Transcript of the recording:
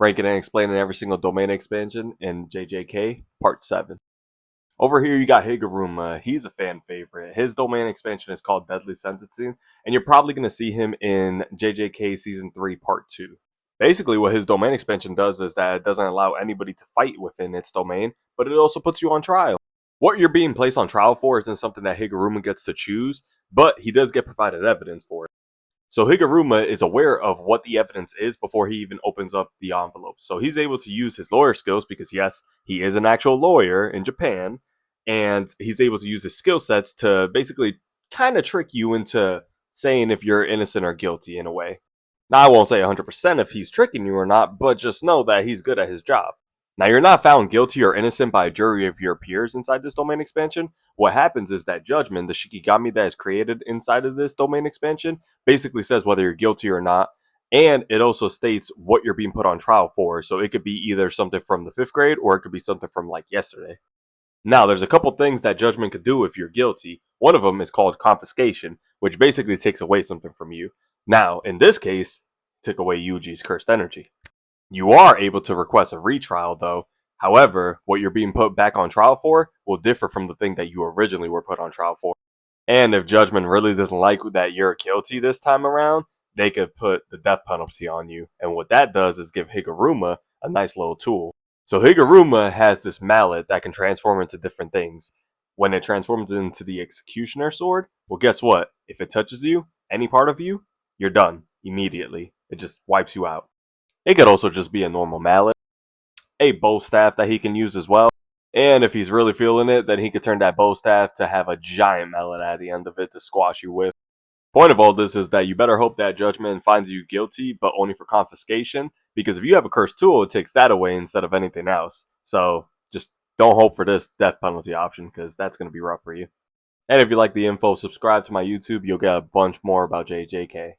Ranking and explaining every single domain expansion in JJK, Part 7. Over here, you got Higuruma. He's a fan favorite. His domain expansion is called Deadly Sentencing, and you're probably going to see him in JJK Season 3, Part 2. Basically, what his domain expansion does is that it doesn't allow anybody to fight within its domain, but it also puts you on trial. What you're being placed on trial for isn't something that Higuruma gets to choose, but he does get provided evidence for it. So Higuruma is aware of what the evidence is before he even opens up the envelope. So he's able to use his lawyer skills because, yes, he is an actual lawyer in Japan, and he's able to use his skill sets to basically kind of trick you into saying if you're innocent or guilty in a way. Now, I won't say 100% if he's tricking you or not, but just know that he's good at his job. Now, you're not found guilty or innocent by a jury of your peers inside this domain expansion. What happens is that judgment, the Shikigami that is created inside of this domain expansion, basically says whether you're guilty or not. And it also states what you're being put on trial for. So it could be either something from the 5th grade or it could be something from like yesterday. Now, there's a couple things that judgment could do if you're guilty. One of them is called confiscation, which basically takes away something from you. Now, in this case, it took away Yuji's cursed energy. You are able to request a retrial, though. However, what you're being put back on trial for will differ from the thing that you originally were put on trial for. And if judgment really doesn't like that you're guilty this time around, they could put the death penalty on you. And what that does is give Higuruma a nice little tool. So Higuruma has this mallet that can transform into different things. When it transforms into the executioner sword, well, guess what? If it touches you, any part of you, you're done immediately. It just wipes you out. It could also just be a normal mallet, a bow staff that he can use as well. And if he's really feeling it, then he could turn that bow staff to have a giant mallet at the end of it to squash you with. Point of all this is that you better hope that judgment finds you guilty, but only for confiscation, because if you have a cursed tool, it takes that away instead of anything else. So just don't hope for this death penalty option, because that's going to be rough for you. And if you like the info, subscribe to my YouTube. You'll get a bunch more about JJK.